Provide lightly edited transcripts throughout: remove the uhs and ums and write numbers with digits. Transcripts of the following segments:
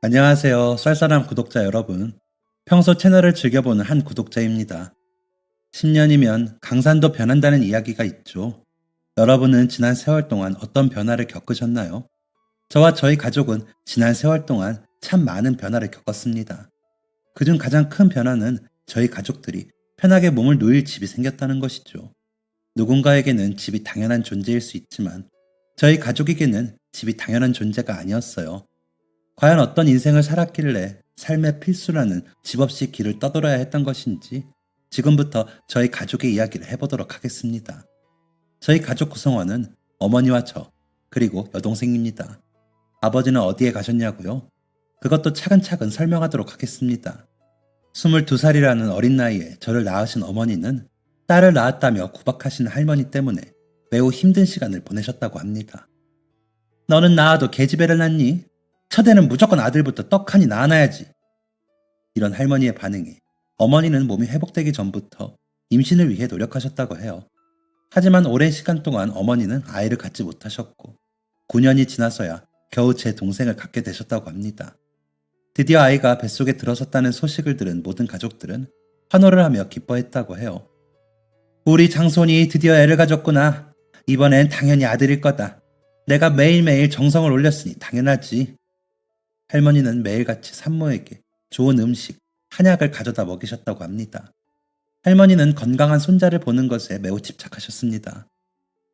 안녕하세요. 쌀쌀한 구독자 여러분. 평소 채널을 즐겨보는 한 구독자입니다. 10년이면 강산도 변한다는 이야기가 있죠. 여러분은 지난 세월 동안 어떤 변화를 겪으셨나요? 저와 저희 가족은 지난 세월 동안 참 많은 변화를 겪었습니다. 그중 가장 큰 변화는 저희 가족들이 편하게 몸을 누일 집이 생겼다는 것이죠. 누군가에게는 집이 당연한 존재일 수 있지만 저희 가족에게는 집이 당연한 존재가 아니었어요. 과연 어떤 인생을 살았길래 삶의 필수라는 집 없이 길을 떠돌아야 했던 것인지 지금부터 저희 가족의 이야기를 해보도록 하겠습니다. 저희 가족 구성원은 어머니와 저, 그리고 여동생입니다. 아버지는 어디에 가셨냐고요? 그것도 차근차근 설명하도록 하겠습니다. 22살이라는 어린 나이에 저를 낳으신 어머니는 딸을 낳았다며 구박하시는 할머니 때문에 매우 힘든 시간을 보내셨다고 합니다. 너는 낳아도 계집애를 낳니? 첫애는 무조건 아들부터 떡하니 낳아놔야지. 이런 할머니의 반응에 어머니는 몸이 회복되기 전부터 임신을 위해 노력하셨다고 해요. 하지만 오랜 시간 동안 어머니는 아이를 갖지 못하셨고 9년이 지나서야 겨우 제 동생을 갖게 되셨다고 합니다. 드디어 아이가 뱃속에 들어섰다는 소식을 들은 모든 가족들은 환호를 하며 기뻐했다고 해요. 우리 장손이 드디어 애를 가졌구나. 이번엔 당연히 아들일 거다. 내가 매일매일 정성을 올렸으니 당연하지. 할머니는 매일같이 산모에게 좋은 음식, 한약을 가져다 먹이셨다고 합니다. 할머니는 건강한 손자를 보는 것에 매우 집착하셨습니다.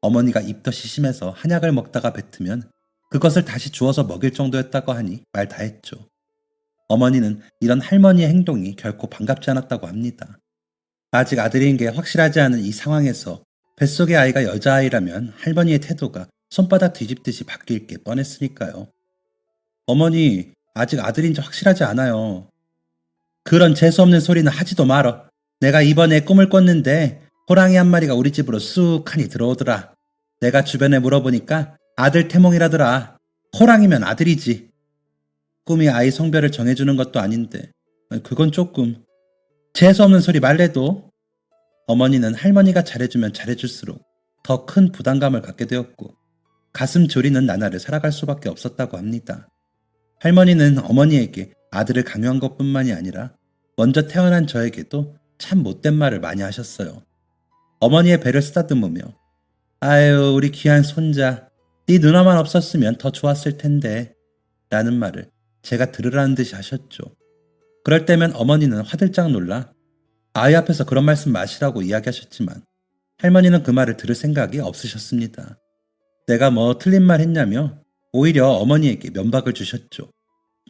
어머니가 입덧이 심해서 한약을 먹다가 뱉으면 그것을 다시 주워서 먹일 정도였다고 하니 말 다 했죠. 어머니는 이런 할머니의 행동이 결코 반갑지 않았다고 합니다. 아직 아들인 게 확실하지 않은 이 상황에서 뱃속의 아이가 여자아이라면 할머니의 태도가 손바닥 뒤집듯이 바뀔 게 뻔했으니까요. 어머니, 아직 아들인지 확실하지 않아요. 그런 재수없는 소리는 하지도 말어. 내가 이번에 꿈을 꿨는데 호랑이 한 마리가 우리 집으로 쑥하니 들어오더라. 내가 주변에 물어보니까 아들 태몽이라더라. 호랑이면 아들이지. 꿈이 아이 성별을 정해주는 것도 아닌데 그건 조금. 재수없는 소리 말래도. 어머니는 할머니가 잘해주면 잘해줄수록 더 큰 부담감을 갖게 되었고 가슴 졸이는 나날을 살아갈 수밖에 없었다고 합니다. 할머니는 어머니에게 아들을 강요한 것뿐만이 아니라 먼저 태어난 저에게도 참 못된 말을 많이 하셨어요. 어머니의 배를 쓰다듬으며 아유 우리 귀한 손자, 네 누나만 없었으면 더 좋았을 텐데 라는 말을 제가 들으라는 듯이 하셨죠. 그럴 때면 어머니는 화들짝 놀라 아이 앞에서 그런 말씀 마시라고 이야기하셨지만 할머니는 그 말을 들을 생각이 없으셨습니다. 내가 뭐 틀린 말 했냐며 오히려 어머니에게 면박을 주셨죠.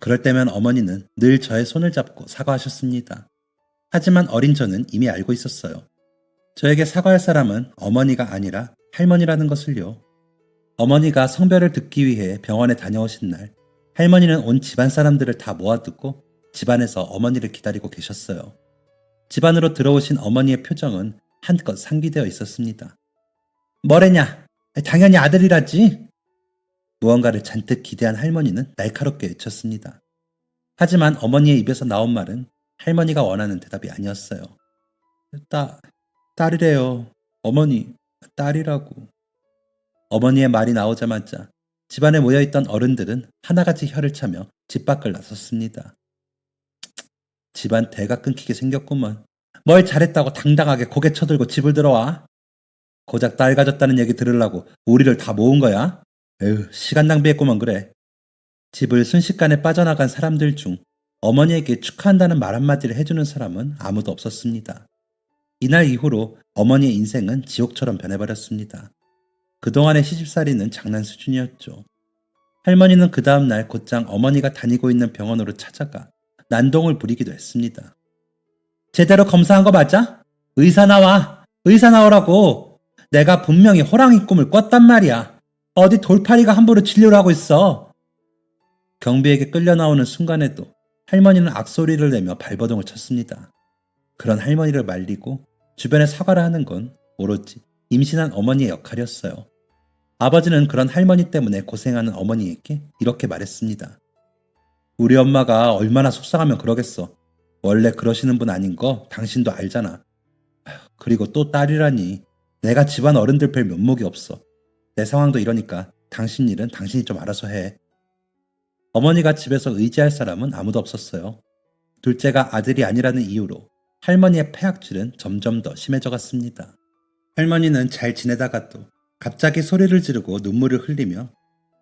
그럴 때면 어머니는 늘 저의 손을 잡고 사과하셨습니다. 하지만 어린 저는 이미 알고 있었어요. 저에게 사과할 사람은 어머니가 아니라 할머니라는 것을요. 어머니가 성별을 듣기 위해 병원에 다녀오신 날, 할머니는 온 집안 사람들을 다 모아두고 집안에서 어머니를 기다리고 계셨어요. 집안으로 들어오신 어머니의 표정은 한껏 상기되어 있었습니다. 뭐래냐? 당연히 아들이라지. 무언가를 잔뜩 기대한 할머니는 날카롭게 외쳤습니다. 하지만 어머니의 입에서 나온 말은 할머니가 원하는 대답이 아니었어요. 딸이래요. 어머니, 딸이라고. 어머니의 말이 나오자마자 집안에 모여있던 어른들은 하나같이 혀를 차며 집 밖을 나섰습니다. 집안 대가 끊기게 생겼구먼. 뭘 잘했다고 당당하게 고개 쳐들고 집을 들어와? 고작 딸 가졌다는 얘기 들으려고 우리를 다 모은 거야? 에휴, 시간 낭비했구먼 그래. 집을 순식간에 빠져나간 사람들 중 어머니에게 축하한다는 말 한마디를 해주는 사람은 아무도 없었습니다. 이날 이후로 어머니의 인생은 지옥처럼 변해버렸습니다. 그동안의 시집살이는 장난 수준이었죠. 할머니는 그 다음날 곧장 어머니가 다니고 있는 병원으로 찾아가 난동을 부리기도 했습니다. 제대로 검사한 거 맞아? 의사 나와! 의사 나오라고! 내가 분명히 호랑이 꿈을 꿨단 말이야. 어디 돌팔이가 함부로 진료를 하고 있어. 경비에게 끌려 나오는 순간에도 할머니는 악소리를 내며 발버둥을 쳤습니다. 그런 할머니를 말리고 주변에 사과를 하는 건 오로지 임신한 어머니의 역할이었어요. 아버지는 그런 할머니 때문에 고생하는 어머니에게 이렇게 말했습니다. 우리 엄마가 얼마나 속상하면 그러겠어. 원래 그러시는 분 아닌 거 당신도 알잖아. 그리고 또 딸이라니. 내가 집안 어른들 뵐 면목이 없어. 내 상황도 이러니까 당신 일은 당신이 좀 알아서 해. 어머니가 집에서 의지할 사람은 아무도 없었어요. 둘째가 아들이 아니라는 이유로 할머니의 폐악질은 점점 더 심해져 갔습니다. 할머니는 잘 지내다가도 갑자기 소리를 지르고 눈물을 흘리며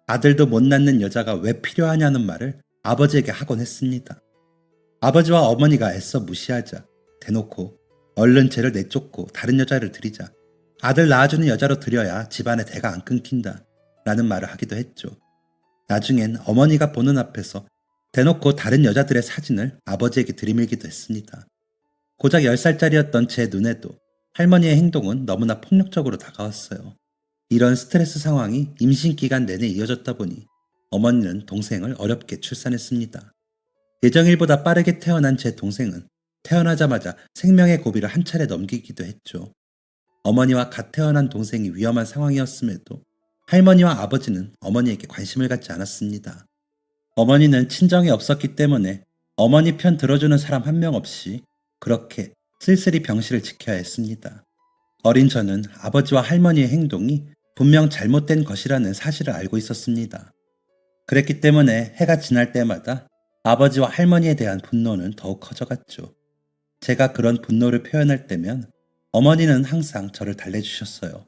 아들도 못 낳는 여자가 왜 필요하냐는 말을 아버지에게 하곤 했습니다. 아버지와 어머니가 애써 무시하자 대놓고 얼른 쟤를 내쫓고 다른 여자를 들이자 아들 낳아주는 여자로 들여야 집안의 대가 안 끊긴다 라는 말을 하기도 했죠. 나중엔 어머니가 보는 앞에서 대놓고 다른 여자들의 사진을 아버지에게 들이밀기도 했습니다. 고작 10살짜리였던 제 눈에도 할머니의 행동은 너무나 폭력적으로 다가왔어요. 이런 스트레스 상황이 임신 기간 내내 이어졌다 보니 어머니는 동생을 어렵게 출산했습니다. 예정일보다 빠르게 태어난 제 동생은 태어나자마자 생명의 고비를 한 차례 넘기기도 했죠. 어머니와 갓 태어난 동생이 위험한 상황이었음에도 할머니와 아버지는 어머니에게 관심을 갖지 않았습니다. 어머니는 친정이 없었기 때문에 어머니 편 들어주는 사람 한 명 없이 그렇게 쓸쓸히 병실을 지켜야 했습니다. 어린 저는 아버지와 할머니의 행동이 분명 잘못된 것이라는 사실을 알고 있었습니다. 그랬기 때문에 해가 지날 때마다 아버지와 할머니에 대한 분노는 더욱 커져갔죠. 제가 그런 분노를 표현할 때면 어머니는 항상 저를 달래주셨어요.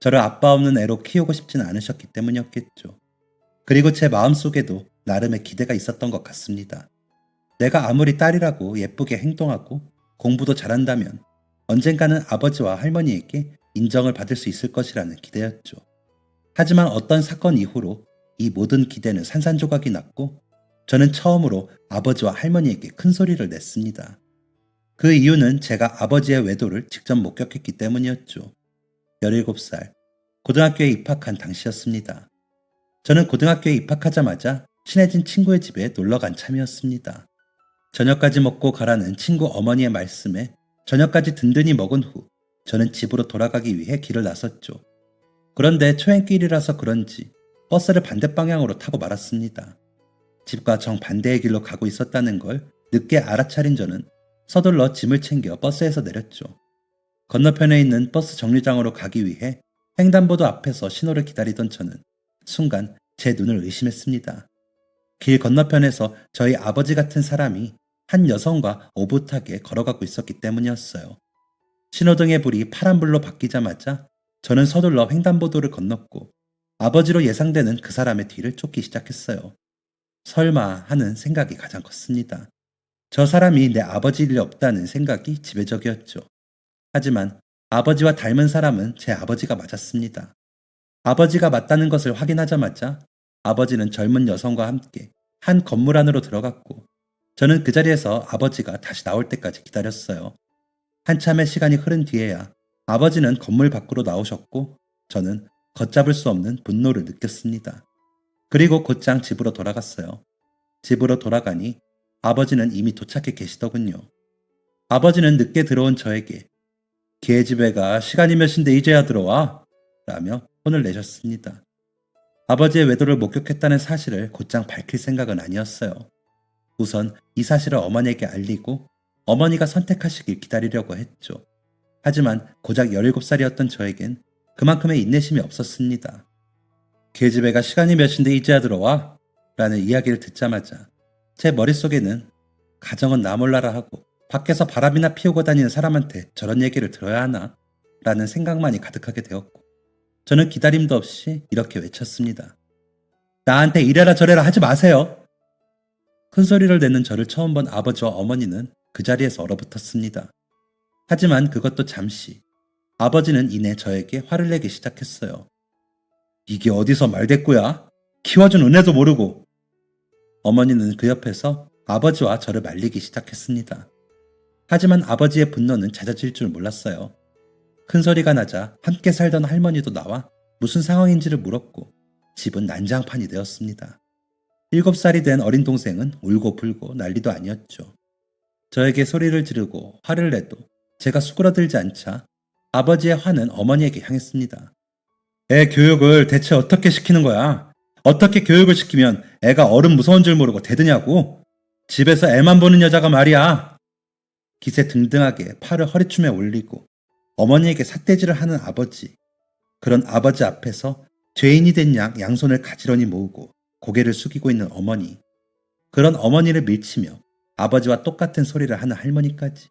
저를 아빠 없는 애로 키우고 싶지는 않으셨기 때문이었겠죠. 그리고 제 마음속에도 나름의 기대가 있었던 것 같습니다. 내가 아무리 딸이라고 예쁘게 행동하고 공부도 잘한다면 언젠가는 아버지와 할머니에게 인정을 받을 수 있을 것이라는 기대였죠. 하지만 어떤 사건 이후로 이 모든 기대는 산산조각이 났고 저는 처음으로 아버지와 할머니에게 큰 소리를 냈습니다. 그 이유는 제가 아버지의 외도를 직접 목격했기 때문이었죠. 17살, 고등학교에 입학한 당시였습니다. 저는 고등학교에 입학하자마자 친해진 친구의 집에 놀러간 참이었습니다. 저녁까지 먹고 가라는 친구 어머니의 말씀에 저녁까지 든든히 먹은 후 저는 집으로 돌아가기 위해 길을 나섰죠. 그런데 초행길이라서 그런지 버스를 반대 방향으로 타고 말았습니다. 집과 정반대의 길로 가고 있었다는 걸 늦게 알아차린 저는 서둘러 짐을 챙겨 버스에서 내렸죠. 건너편에 있는 버스 정류장으로 가기 위해 횡단보도 앞에서 신호를 기다리던 저는 순간 제 눈을 의심했습니다. 길 건너편에서 저희 아버지 같은 사람이 한 여성과 오붓하게 걸어가고 있었기 때문이었어요. 신호등의 불이 파란불로 바뀌자마자 저는 서둘러 횡단보도를 건넜고 아버지로 예상되는 그 사람의 뒤를 쫓기 시작했어요. 설마 하는 생각이 가장 컸습니다. 저 사람이 내 아버지일 리 없다는 생각이 지배적이었죠. 하지만 아버지와 닮은 사람은 제 아버지가 맞았습니다. 아버지가 맞다는 것을 확인하자마자 아버지는 젊은 여성과 함께 한 건물 안으로 들어갔고 저는 그 자리에서 아버지가 다시 나올 때까지 기다렸어요. 한참의 시간이 흐른 뒤에야 아버지는 건물 밖으로 나오셨고 저는 걷잡을 수 없는 분노를 느꼈습니다. 그리고 곧장 집으로 돌아갔어요. 집으로 돌아가니 아버지는 이미 도착해 계시더군요. 아버지는 늦게 들어온 저에게 "걔집애가 시간이 몇인데 이제야 들어와?" 라며 혼을 내셨습니다. 아버지의 외도를 목격했다는 사실을 곧장 밝힐 생각은 아니었어요. 우선 이 사실을 어머니에게 알리고 어머니가 선택하시길 기다리려고 했죠. 하지만 고작 17살이었던 저에겐 그만큼의 인내심이 없었습니다. "걔집애가 시간이 몇인데 이제야 들어와?" 라는 이야기를 듣자마자 제 머릿속에는 가정은 나 몰라라 하고 밖에서 바람이나 피우고 다니는 사람한테 저런 얘기를 들어야 하나? 라는 생각만이 가득하게 되었고 저는 기다림도 없이 이렇게 외쳤습니다. "나한테 이래라 저래라 하지 마세요." 큰 소리를 내는 저를 처음 본 아버지와 어머니는 그 자리에서 얼어붙었습니다. 하지만 그것도 잠시. 아버지는 이내 저에게 화를 내기 시작했어요. "이게 어디서 말대꾸야? 키워준 은혜도 모르고." 어머니는 그 옆에서 아버지와 저를 말리기 시작했습니다. 하지만 아버지의 분노는 잦아질 줄 몰랐어요. 큰 소리가 나자 함께 살던 할머니도 나와 무슨 상황인지를 물었고 집은 난장판이 되었습니다. 7살이 된 어린 동생은 울고 불고 난리도 아니었죠. 저에게 소리를 지르고 화를 내도 제가 수그러들지 않자 아버지의 화는 어머니에게 향했습니다. "애 교육을 대체 어떻게 시키는 거야? 어떻게 교육을 시키면 애가 어른 무서운 줄 모르고 대드냐고? 집에서 애만 보는 여자가 말이야." 기세 등등하게 팔을 허리춤에 올리고 어머니에게 삿대질을 하는 아버지. 그런 아버지 앞에서 죄인이 된 양 양손을 가지런히 모으고 고개를 숙이고 있는 어머니. 그런 어머니를 밀치며 아버지와 똑같은 소리를 하는 할머니까지.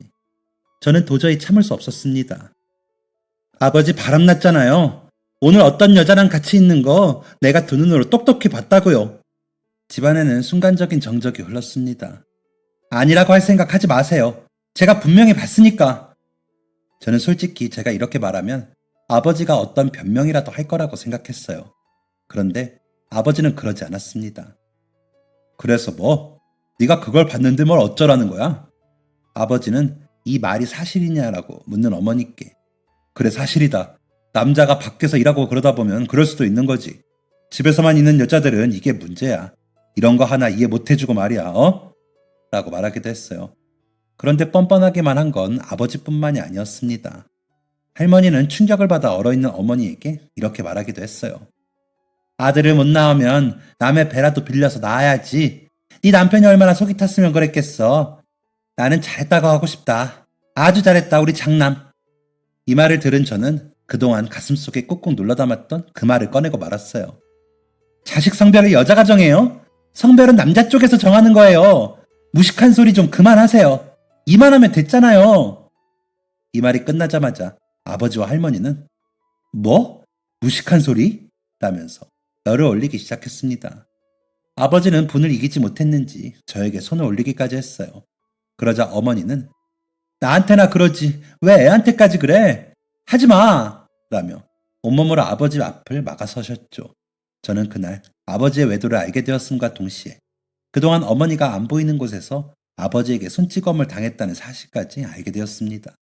저는 도저히 참을 수 없었습니다. 아버지 바람났잖아요. 오늘 어떤 여자랑 같이 있는 거 내가 두 눈으로 똑똑히 봤다고요. 집안에는 순간적인 정적이 흘렀습니다. 아니라고 할 생각 하지 마세요. 제가 분명히 봤으니까. 저는 솔직히 제가 이렇게 말하면 아버지가 어떤 변명이라도 할 거라고 생각했어요. 그런데 아버지는 그러지 않았습니다. 그래서 뭐? 네가 그걸 봤는데 뭘 어쩌라는 거야? 아버지는 이 말이 사실이냐라고 묻는 어머니께 그래 사실이다. 남자가 밖에서 일하고 그러다 보면 그럴 수도 있는 거지. 집에서만 있는 여자들은 이게 문제야. 이런 거 하나 이해 못 해주고 말이야. 어? 라고 말하기도 했어요. 그런데 뻔뻔하기만 한 건 아버지뿐만이 아니었습니다. 할머니는 충격을 받아 얼어있는 어머니에게 이렇게 말하기도 했어요. 아들을 못 낳으면 남의 배라도 빌려서 낳아야지. 네 남편이 얼마나 속이 탔으면 그랬겠어. 나는 잘했다고 하고 싶다. 아주 잘했다 우리 장남. 이 말을 들은 저는 그동안 가슴속에 꾹꾹 눌러담았던 그 말을 꺼내고 말았어요. 자식 성별을 여자가 정해요? 성별은 남자 쪽에서 정하는 거예요. 무식한 소리 좀 그만하세요. 이만하면 됐잖아요. 이 말이 끝나자마자 아버지와 할머니는 뭐? 무식한 소리? 라면서 열을 올리기 시작했습니다. 아버지는 분을 이기지 못했는지 저에게 손을 올리기까지 했어요. 그러자 어머니는 나한테나 그러지 왜 애한테까지 그래? 하지마! 라며 온몸으로 아버지 앞을 막아서셨죠. 저는 그날 아버지의 외도를 알게 되었음과 동시에 그동안 어머니가 안 보이는 곳에서 아버지에게 손찌검을 당했다는 사실까지 알게 되었습니다.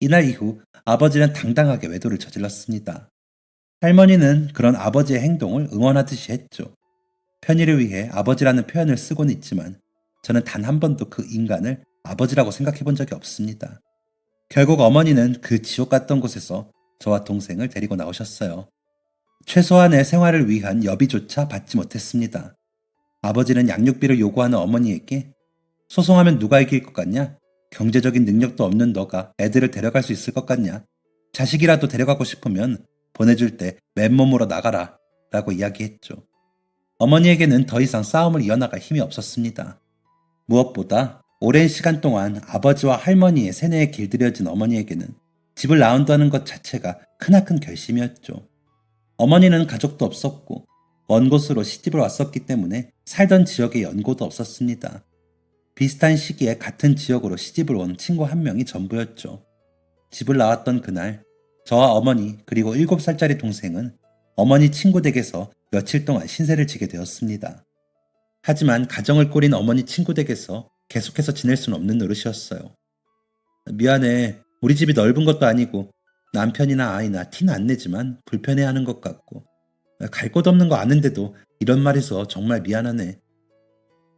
이날 이후 아버지는 당당하게 외도를 저질렀습니다. 할머니는 그런 아버지의 행동을 응원하듯이 했죠. 편의를 위해 아버지라는 표현을 쓰곤 있지만 저는 단 한 번도 그 인간을 아버지라고 생각해 본 적이 없습니다. 결국 어머니는 그 지옥 같던 곳에서 저와 동생을 데리고 나오셨어요. 최소한의 생활을 위한 여비조차 받지 못했습니다. 아버지는 양육비를 요구하는 어머니에게 소송하면 누가 이길 것 같냐? 경제적인 능력도 없는 너가 애들을 데려갈 수 있을 것 같냐? 자식이라도 데려가고 싶으면 보내줄 때 맨몸으로 나가라 라고 이야기했죠. 어머니에게는 더 이상 싸움을 이어나갈 힘이 없었습니다. 무엇보다 오랜 시간 동안 아버지와 할머니의 세뇌에 길들여진 어머니에게는 집을 나온다는 것 자체가 크나큰 결심이었죠. 어머니는 가족도 없었고 먼 곳으로 시집을 왔었기 때문에 살던 지역에 연고도 없었습니다. 비슷한 시기에 같은 지역으로 시집을 온 친구 한 명이 전부였죠. 집을 나왔던 그날 저와 어머니 그리고 7살짜리 동생은 어머니 친구 댁에서 며칠 동안 신세를 지게 되었습니다. 하지만 가정을 꾸린 어머니 친구 댁에서 계속해서 지낼 수는 없는 노릇이었어요. 미안해. 우리 집이 넓은 것도 아니고 남편이나 아이나 티는 안 내지만 불편해하는 것 같고 갈 곳 없는 거 아는데도 이런 말해서 정말 미안하네.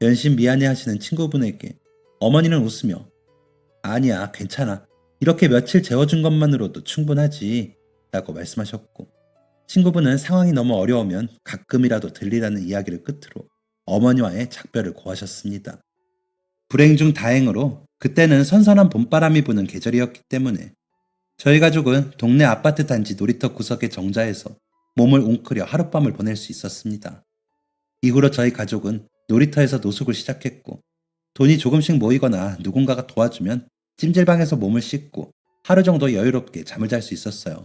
연신 미안해 하시는 친구분에게 어머니는 웃으며 아니야 괜찮아. 이렇게 며칠 재워준 것만으로도 충분하지 라고 말씀하셨고 친구분은 상황이 너무 어려우면 가끔이라도 들리라는 이야기를 끝으로 어머니와의 작별을 고하셨습니다. 불행 중 다행으로 그때는 선선한 봄바람이 부는 계절이었기 때문에 저희 가족은 동네 아파트 단지 놀이터 구석에 정자해서 몸을 웅크려 하룻밤을 보낼 수 있었습니다. 이후로 저희 가족은 놀이터에서 노숙을 시작했고 돈이 조금씩 모이거나 누군가가 도와주면 찜질방에서 몸을 씻고 하루 정도 여유롭게 잠을 잘 수 있었어요.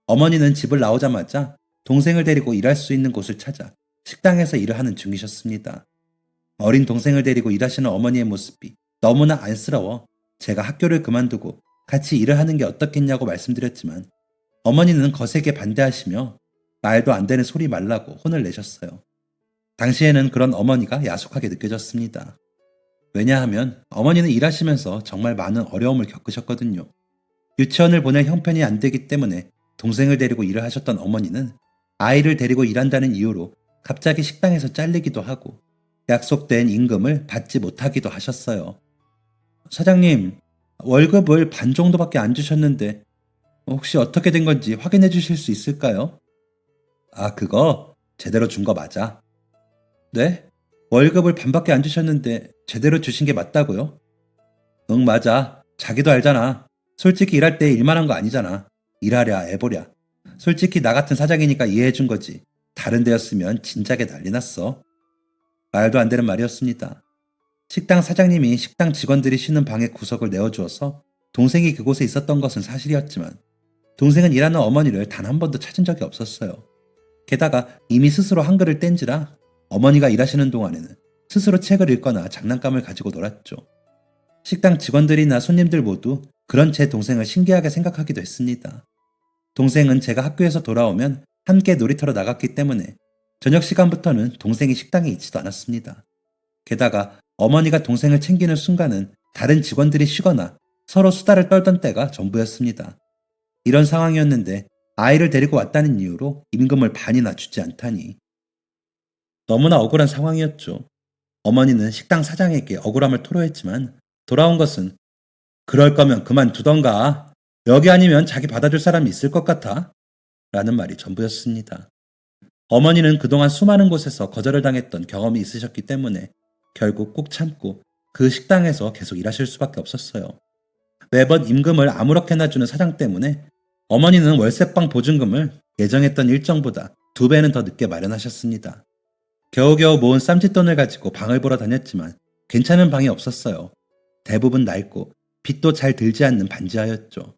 어머니는 집을 나오자마자 동생을 데리고 일할 수 있는 곳을 찾아 식당에서 일을 하는 중이셨습니다. 어린 동생을 데리고 일하시는 어머니의 모습이 너무나 안쓰러워 제가 학교를 그만두고 같이 일을 하는 게 어떻겠냐고 말씀드렸지만 어머니는 거세게 반대하시며 말도 안 되는 소리 말라고 혼을 내셨어요. 당시에는 그런 어머니가 야속하게 느껴졌습니다. 왜냐하면 어머니는 일하시면서 정말 많은 어려움을 겪으셨거든요. 유치원을 보낼 형편이 안 되기 때문에 동생을 데리고 일을 하셨던 어머니는 아이를 데리고 일한다는 이유로 갑자기 식당에서 잘리기도 하고 약속된 임금을 받지 못하기도 하셨어요. 사장님, 월급을 반 정도밖에 안 주셨는데 혹시 어떻게 된 건지 확인해 주실 수 있을까요? 아, 그거 제대로 준 거 맞아. 네? 월급을 반밖에 안 주셨는데 제대로 주신 게 맞다고요? 응, 맞아. 자기도 알잖아. 솔직히 일할 때 일만 한 거 아니잖아. 일하랴 애보랴. 솔직히 나 같은 사장이니까 이해해 준 거지. 다른 데였으면 진작에 난리 났어. 말도 안 되는 말이었습니다. 식당 사장님이 식당 직원들이 쉬는 방의 구석을 내어주어서 동생이 그곳에 있었던 것은 사실이었지만 동생은 일하는 어머니를 단 한 번도 찾은 적이 없었어요. 게다가 이미 스스로 한글을 뗀지라 어머니가 일하시는 동안에는 스스로 책을 읽거나 장난감을 가지고 놀았죠. 식당 직원들이나 손님들 모두 그런 제 동생을 신기하게 생각하기도 했습니다. 동생은 제가 학교에서 돌아오면 함께 놀이터로 나갔기 때문에 저녁 시간부터는 동생이 식당에 있지도 않았습니다. 게다가 어머니가 동생을 챙기는 순간은 다른 직원들이 쉬거나 서로 수다를 떨던 때가 전부였습니다. 이런 상황이었는데 아이를 데리고 왔다는 이유로 임금을 반이나 주지 않다니. 너무나 억울한 상황이었죠. 어머니는 식당 사장에게 억울함을 토로했지만 돌아온 것은 그럴 거면 그만두던가. 여기 아니면 자기 받아줄 사람이 있을 것 같아. 라는 말이 전부였습니다. 어머니는 그동안 수많은 곳에서 거절을 당했던 경험이 있으셨기 때문에 결국 꾹 참고 그 식당에서 계속 일하실 수밖에 없었어요. 매번 임금을 아무렇게나 주는 사장 때문에 어머니는 월세방 보증금을 예정했던 일정보다 2배는 더 늦게 마련하셨습니다. 겨우겨우 모은 쌈짓돈을 가지고 방을 보러 다녔지만 괜찮은 방이 없었어요. 대부분 낡고 빛도 잘 들지 않는 반지하였죠.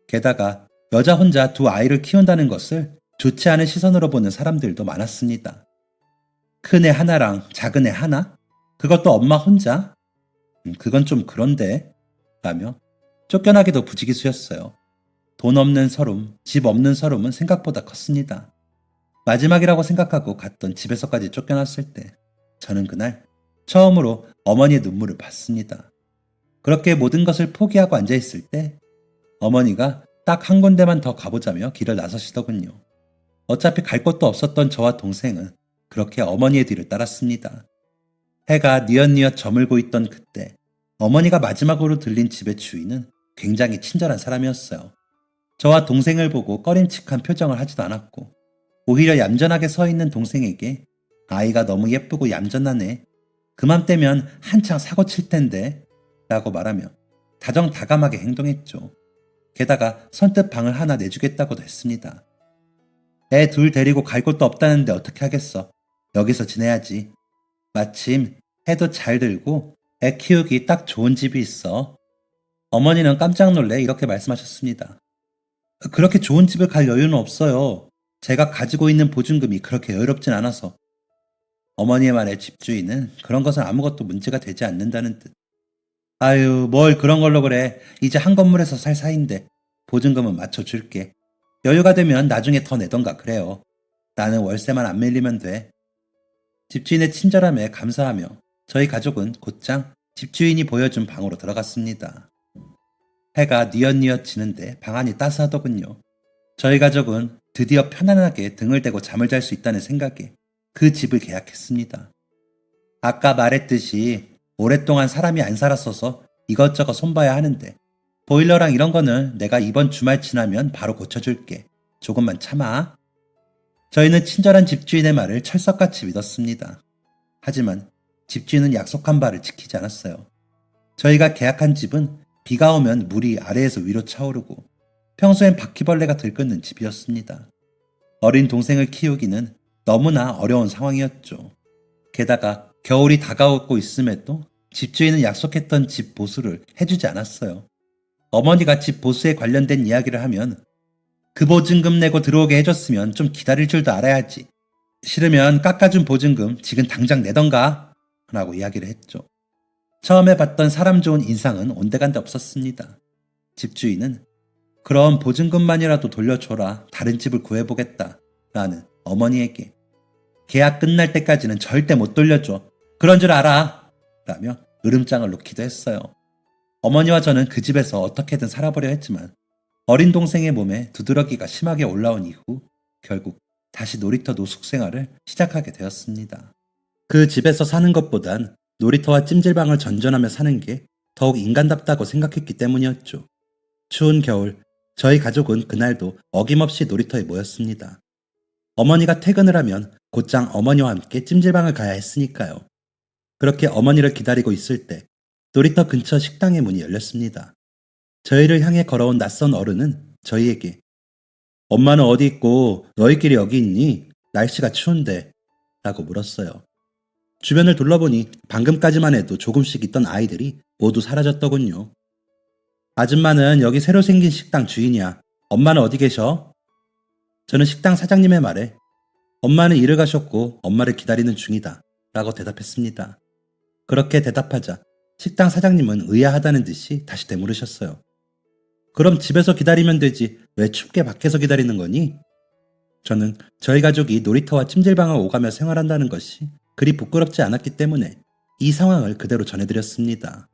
게다가 여자 혼자 2아이를 키운다는 것을 좋지 않은 시선으로 보는 사람들도 많았습니다. 큰애 하나랑 작은 애 하나? 그것도 엄마 혼자? 그건 좀 그런데? 라며 쫓겨나기도 부지기수였어요. 돈 없는 서름, 집 없는 서름은 생각보다 컸습니다. 마지막이라고 생각하고 갔던 집에서까지 쫓겨났을 때 저는 그날 처음으로 어머니의 눈물을 봤습니다. 그렇게 모든 것을 포기하고 앉아있을 때 어머니가 딱 한 군데만 더 가보자며 길을 나서시더군요. 어차피 갈 곳도 없었던 저와 동생은 그렇게 어머니의 뒤를 따랐습니다. 해가 뉘엿뉘엿 저물고 있던 그때 어머니가 마지막으로 들린 집의 주인은 굉장히 친절한 사람이었어요. 저와 동생을 보고 꺼림칙한 표정을 하지도 않았고 오히려 얌전하게 서 있는 동생에게 아이가 너무 예쁘고 얌전하네. 그맘때면 한창 사고 칠 텐데 라고 말하며 다정다감하게 행동했죠. 게다가 선뜻 방을 하나 내주겠다고도 했습니다. 애 2 데리고 갈 곳도 없다는데 어떻게 하겠어. 여기서 지내야지. 마침 해도 잘 들고 애 키우기 딱 좋은 집이 있어. 어머니는 깜짝 놀래 이렇게 말씀하셨습니다. 그렇게 좋은 집을 갈 여유는 없어요. 제가 가지고 있는 보증금이 그렇게 여유롭진 않아서. 어머니의 말에 집주인은 그런 것은 아무것도 문제가 되지 않는다는 듯. 아유, 뭘 그런 걸로 그래. 이제 한 건물에서 살 사이인데 보증금은 맞춰줄게. 여유가 되면 나중에 더 내던가 그래요. 나는 월세만 안 밀리면 돼. 집주인의 친절함에 감사하며 저희 가족은 곧장 집주인이 보여준 방으로 들어갔습니다. 해가 뉘엿뉘엿 지는데 방 안이 따스하더군요. 저희 가족은 드디어 편안하게 등을 대고 잠을 잘 수 있다는 생각에 그 집을 계약했습니다. 아까 말했듯이 오랫동안 사람이 안 살았어서 이것저것 손봐야 하는데 보일러랑 이런 거는 내가 이번 주말 지나면 바로 고쳐줄게. 조금만 참아. 저희는 친절한 집주인의 말을 철석같이 믿었습니다. 하지만 집주인은 약속한 바를 지키지 않았어요. 저희가 계약한 집은 비가 오면 물이 아래에서 위로 차오르고 평소엔 바퀴벌레가 들끓는 집이었습니다. 어린 동생을 키우기는 너무나 어려운 상황이었죠. 게다가 겨울이 다가오고 있음에도 집주인은 약속했던 집 보수를 해주지 않았어요. 어머니가 집 보수에 관련된 이야기를 하면 그 보증금 내고 들어오게 해줬으면 좀 기다릴 줄도 알아야지. 싫으면 깎아준 보증금 지금 당장 내던가 라고 이야기를 했죠. 처음에 봤던 사람 좋은 인상은 온데간데 없었습니다. 집주인은 그럼 보증금만이라도 돌려줘라. 다른 집을 구해보겠다 라는 어머니에게 계약 끝날 때까지는 절대 못 돌려줘. 그런 줄 알아. 라며 으름장을 놓기도 했어요. 어머니와 저는 그 집에서 어떻게든 살아보려 했지만 어린 동생의 몸에 두드러기가 심하게 올라온 이후 결국 다시 놀이터 노숙 생활을 시작하게 되었습니다. 그 집에서 사는 것보단 놀이터와 찜질방을 전전하며 사는 게 더욱 인간답다고 생각했기 때문이었죠. 추운 겨울, 저희 가족은 그날도 어김없이 놀이터에 모였습니다. 어머니가 퇴근을 하면 곧장 어머니와 함께 찜질방을 가야 했으니까요. 그렇게 어머니를 기다리고 있을 때 놀이터 근처 식당의 문이 열렸습니다. 저희를 향해 걸어온 낯선 어른은 저희에게 엄마는 어디 있고 너희끼리 여기 있니? 날씨가 추운데 라고 물었어요. 주변을 둘러보니 방금까지만 해도 조금씩 있던 아이들이 모두 사라졌더군요. 아줌마는 여기 새로 생긴 식당 주인이야. 엄마는 어디 계셔? 저는 식당 사장님의 말에 엄마는 일을 가셨고 엄마를 기다리는 중이다 라고 대답했습니다. 그렇게 대답하자 식당 사장님은 의아하다는 듯이 다시 되물으셨어요. 그럼 집에서 기다리면 되지 왜 춥게 밖에서 기다리는 거니? 저는 저희 가족이 놀이터와 찜질방을 오가며 생활한다는 것이 그리 부끄럽지 않았기 때문에 이 상황을 그대로 전해드렸습니다.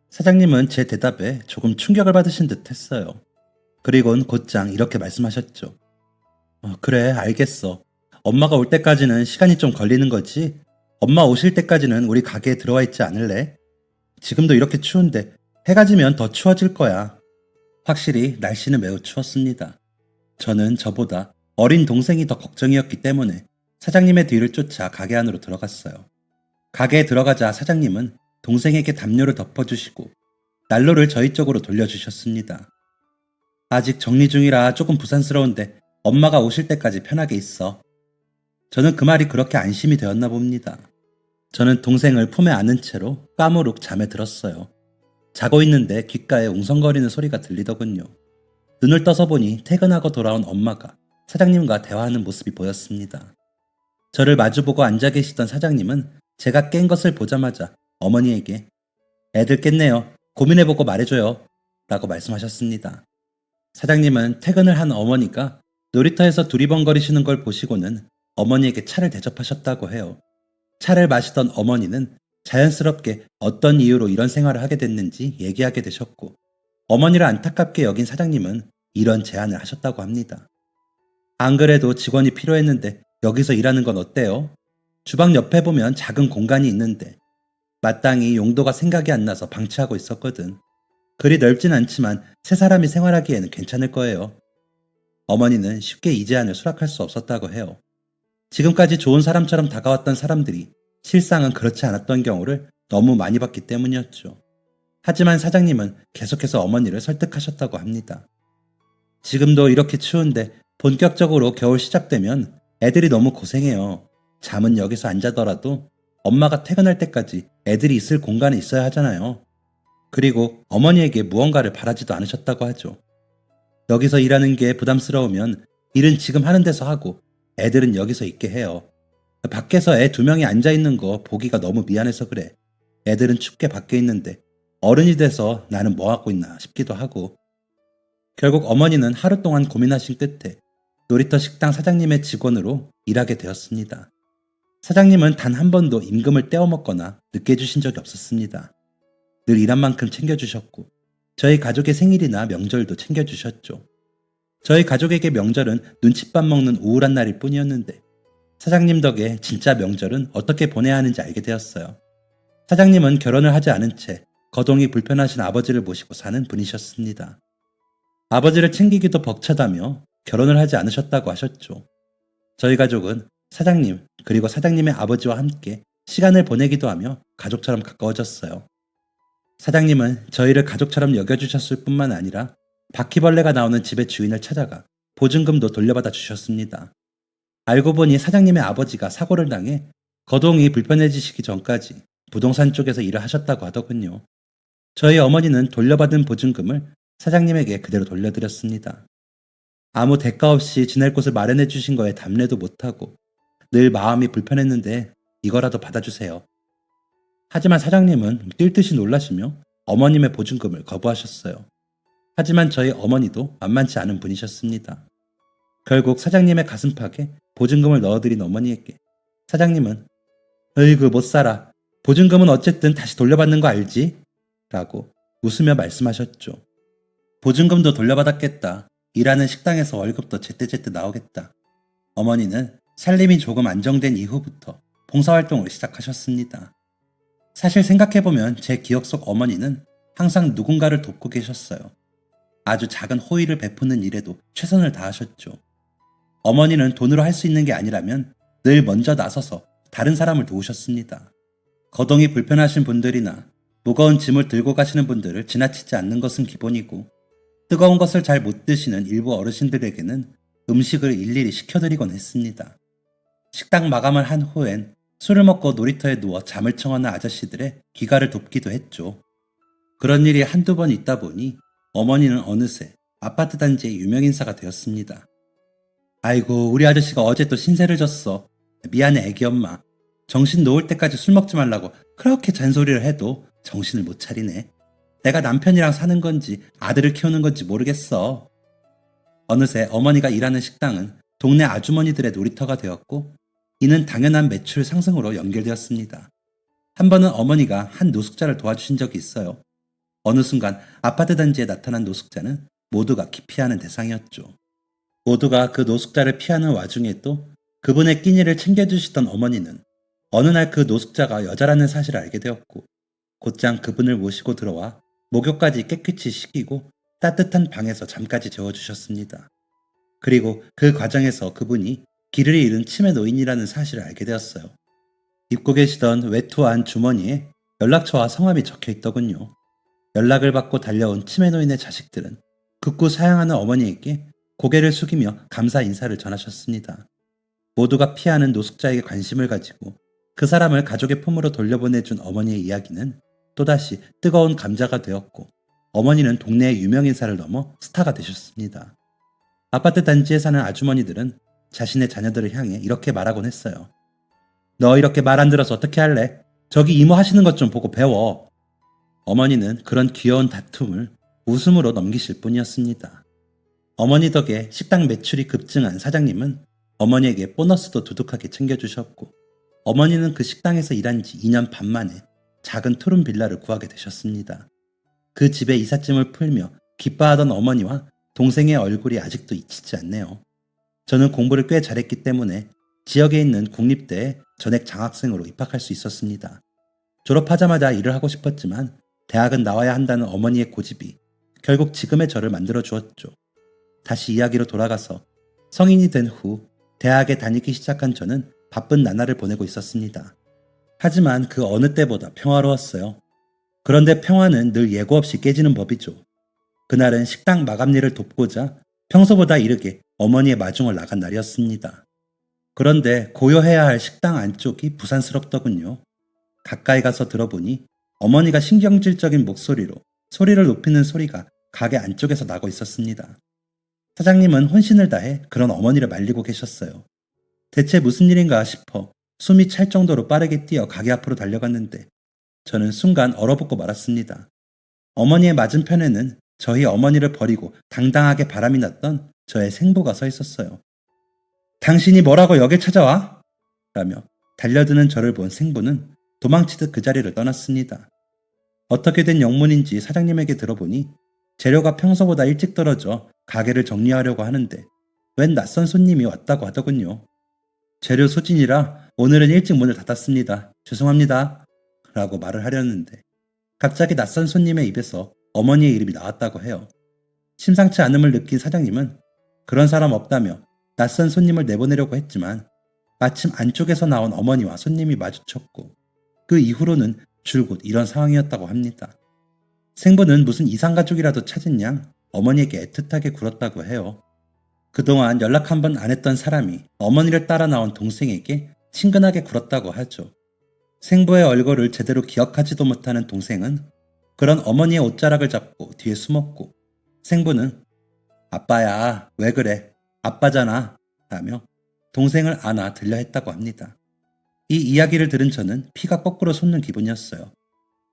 사장님은 제 대답에 조금 충격을 받으신 듯 했어요. 그리곤 곧장 이렇게 말씀하셨죠. 그래, 알겠어. 엄마가 올 때까지는 시간이 좀 걸리는 거지? 엄마 오실 때까지는 우리 가게에 들어와 있지 않을래? 지금도 이렇게 추운데 해가 지면 더 추워질 거야. 확실히 날씨는 매우 추웠습니다. 저는 저보다 어린 동생이 더 걱정이었기 때문에 사장님의 뒤를 쫓아 가게 안으로 들어갔어요. 가게에 들어가자 사장님은 동생에게 담요를 덮어주시고 난로를 저희 쪽으로 돌려주셨습니다. 아직 정리 중이라 조금 부산스러운데 엄마가 오실 때까지 편하게 있어. 저는 그 말이 그렇게 안심이 되었나 봅니다. 저는 동생을 품에 안은 채로 까무룩 잠에 들었어요. 자고 있는데 귓가에 웅성거리는 소리가 들리더군요. 눈을 떠서 보니 퇴근하고 돌아온 엄마가 사장님과 대화하는 모습이 보였습니다. 저를 마주보고 앉아 계시던 사장님은 제가 깬 것을 보자마자 어머니에게 애들 깼네요. 고민해보고 말해줘요. 라고 말씀하셨습니다. 사장님은 퇴근을 한 어머니가 놀이터에서 두리번거리시는 걸 보시고는 어머니에게 차를 대접하셨다고 해요. 차를 마시던 어머니는 자연스럽게 어떤 이유로 이런 생활을 하게 됐는지 얘기하게 되셨고 어머니를 안타깝게 여긴 사장님은 이런 제안을 하셨다고 합니다. 안 그래도 직원이 필요했는데 여기서 일하는 건 어때요? 주방 옆에 보면 작은 공간이 있는데 마땅히 용도가 생각이 안 나서 방치하고 있었거든. 그리 넓진 않지만 세 사람이 생활하기에는 괜찮을 거예요. 어머니는 쉽게 이 제안을 수락할 수 없었다고 해요. 지금까지 좋은 사람처럼 다가왔던 사람들이 실상은 그렇지 않았던 경우를 너무 많이 봤기 때문이었죠. 하지만 사장님은 계속해서 어머니를 설득하셨다고 합니다. 지금도 이렇게 추운데 본격적으로 겨울 시작되면 애들이 너무 고생해요. 잠은 여기서 안 자더라도 엄마가 퇴근할 때까지 애들이 있을 공간에 있어야 하잖아요. 그리고 어머니에게 무언가를 바라지도 않으셨다고 하죠. 여기서 일하는 게 부담스러우면 일은 지금 하는 데서 하고 애들은 여기서 있게 해요. 밖에서 애 2명이 앉아있는 거 보기가 너무 미안해서 그래. 애들은 춥게 밖에 있는데 어른이 돼서 나는 뭐 하고 있나 싶기도 하고. 결국 어머니는 하루 동안 고민하신 끝에 놀이터 식당 사장님의 직원으로 일하게 되었습니다. 사장님은 단 한 번도 임금을 떼어먹거나 늦게 주신 적이 없었습니다. 늘 일한 만큼 챙겨주셨고 저희 가족의 생일이나 명절도 챙겨주셨죠. 저희 가족에게 명절은 눈칫밥 먹는 우울한 날일 뿐이었는데 사장님 덕에 진짜 명절은 어떻게 보내야 하는지 알게 되었어요. 사장님은 결혼을 하지 않은 채 거동이 불편하신 아버지를 모시고 사는 분이셨습니다. 아버지를 챙기기도 벅차다며 결혼을 하지 않으셨다고 하셨죠. 저희 가족은 사장님 그리고 사장님의 아버지와 함께 시간을 보내기도 하며 가족처럼 가까워졌어요. 사장님은 저희를 가족처럼 여겨주셨을 뿐만 아니라 바퀴벌레가 나오는 집의 주인을 찾아가 보증금도 돌려받아 주셨습니다. 알고 보니 사장님의 아버지가 사고를 당해 거동이 불편해지시기 전까지 부동산 쪽에서 일을 하셨다고 하더군요. 저희 어머니는 돌려받은 보증금을 사장님에게 그대로 돌려드렸습니다. 아무 대가 없이 지낼 곳을 마련해 주신 거에 답례도 못하고 늘 마음이 불편했는데 이거라도 받아주세요. 하지만 사장님은 뛸 듯이 놀라시며 어머님의 보증금을 거부하셨어요. 하지만 저희 어머니도 만만치 않은 분이셨습니다. 결국 사장님의 가슴팍에 보증금을 넣어드린 어머니에게 사장님은 으이구 못 살아. 보증금은 어쨌든 다시 돌려받는 거 알지? 라고 웃으며 말씀하셨죠. 보증금도 돌려받았겠다. 일하는 식당에서 월급도 제때제때 나오겠다. 어머니는 살림이 조금 안정된 이후부터 봉사활동을 시작하셨습니다. 사실 생각해보면 제 기억 속 어머니는 항상 누군가를 돕고 계셨어요. 아주 작은 호의를 베푸는 일에도 최선을 다하셨죠. 어머니는 돈으로 할 수 있는 게 아니라면 늘 먼저 나서서 다른 사람을 도우셨습니다. 거동이 불편하신 분들이나 무거운 짐을 들고 가시는 분들을 지나치지 않는 것은 기본이고 뜨거운 것을 잘 못 드시는 일부 어르신들에게는 음식을 일일이 시켜드리곤 했습니다. 식당 마감을 한 후엔 술을 먹고 놀이터에 누워 잠을 청하는 아저씨들의 귀가를 돕기도 했죠. 그런 일이 한두 번 있다 보니 어머니는 어느새 아파트 단지의 유명인사가 되었습니다. 아이고, 우리 아저씨가 어제 또 신세를 졌어. 미안해, 애기 엄마. 정신 놓을 때까지 술 먹지 말라고 그렇게 잔소리를 해도 정신을 못 차리네. 내가 남편이랑 사는 건지 아들을 키우는 건지 모르겠어. 어느새 어머니가 일하는 식당은 동네 아주머니들의 놀이터가 되었고, 이는 당연한 매출 상승으로 연결되었습니다. 한 번은 어머니가 한 노숙자를 도와주신 적이 있어요. 어느 순간 아파트 단지에 나타난 노숙자는 모두가 기피하는 대상이었죠. 모두가 그 노숙자를 피하는 와중에도 그분의 끼니를 챙겨주시던 어머니는 어느 날 그 노숙자가 여자라는 사실을 알게 되었고, 곧장 그분을 모시고 들어와 목욕까지 깨끗이 시키고 따뜻한 방에서 잠까지 재워주셨습니다. 그리고 그 과정에서 그분이 길을 잃은 치매 노인이라는 사실을 알게 되었어요. 입고 계시던 외투와 주머니에 연락처와 성함이 적혀 있더군요. 연락을 받고 달려온 치매 노인의 자식들은 극구 사양하는 어머니에게 고개를 숙이며 감사 인사를 전하셨습니다. 모두가 피하는 노숙자에게 관심을 가지고 그 사람을 가족의 품으로 돌려보내준 어머니의 이야기는 또다시 뜨거운 감자가 되었고, 어머니는 동네의 유명인사를 넘어 스타가 되셨습니다. 아파트 단지에 사는 아주머니들은 자신의 자녀들을 향해 이렇게 말하곤 했어요. 너 이렇게 말 안 들어서 어떻게 할래? 저기 이모 하시는 것 좀 보고 배워. 어머니는 그런 귀여운 다툼을 웃음으로 넘기실 뿐이었습니다. 어머니 덕에 식당 매출이 급증한 사장님은 어머니에게 보너스도 두둑하게 챙겨주셨고, 어머니는 그 식당에서 일한 지 2년 반 만에 작은 투룸 빌라를 구하게 되셨습니다. 그 집에 이삿짐을 풀며 기뻐하던 어머니와 동생의 얼굴이 아직도 잊히지 않네요. 저는 공부를 꽤 잘했기 때문에 지역에 있는 국립대에 전액 장학생으로 입학할 수 있었습니다. 졸업하자마자 일을 하고 싶었지만 대학은 나와야 한다는 어머니의 고집이 결국 지금의 저를 만들어 주었죠. 다시 이야기로 돌아가서 성인이 된 후 대학에 다니기 시작한 저는 바쁜 나날을 보내고 있었습니다. 하지만 그 어느 때보다 평화로웠어요. 그런데 평화는 늘 예고 없이 깨지는 법이죠. 그날은 식당 마감일을 돕고자 평소보다 이르게 어머니의 마중을 나간 날이었습니다. 그런데 고요해야 할 식당 안쪽이 부산스럽더군요. 가까이 가서 들어보니 어머니가 신경질적인 목소리로 소리를 높이는 소리가 가게 안쪽에서 나고 있었습니다. 사장님은 혼신을 다해 그런 어머니를 말리고 계셨어요. 대체 무슨 일인가 싶어 숨이 찰 정도로 빠르게 뛰어 가게 앞으로 달려갔는데 저는 순간 얼어붙고 말았습니다. 어머니의 맞은편에는 저희 어머니를 버리고 당당하게 바람이 났던 저의 생부가 서 있었어요. 당신이 뭐라고 여길 찾아와? 라며 달려드는 저를 본 생부는 도망치듯 그 자리를 떠났습니다. 어떻게 된 영문인지 사장님에게 들어보니 재료가 평소보다 일찍 떨어져 가게를 정리하려고 하는데 웬 낯선 손님이 왔다고 하더군요. 재료 소진이라 오늘은 일찍 문을 닫았습니다. 죄송합니다. 라고 말을 하려는데 갑자기 낯선 손님의 입에서 어머니의 이름이 나왔다고 해요. 심상치 않음을 느낀 사장님은 그런 사람 없다며 낯선 손님을 내보내려고 했지만 마침 안쪽에서 나온 어머니와 손님이 마주쳤고 그 이후로는 줄곧 이런 상황이었다고 합니다. 생부는 무슨 이상가족이라도 찾은 양 어머니에게 애틋하게 굴었다고 해요. 그동안 연락 한 번 안 했던 사람이 어머니를 따라 나온 동생에게 친근하게 굴었다고 하죠. 생부의 얼굴을 제대로 기억하지도 못하는 동생은 그런 어머니의 옷자락을 잡고 뒤에 숨었고, 생부는 아빠야 왜 그래 아빠잖아 라며 동생을 안아 들려 했다고 합니다. 이 이야기를 들은 저는 피가 거꾸로 솟는 기분이었어요.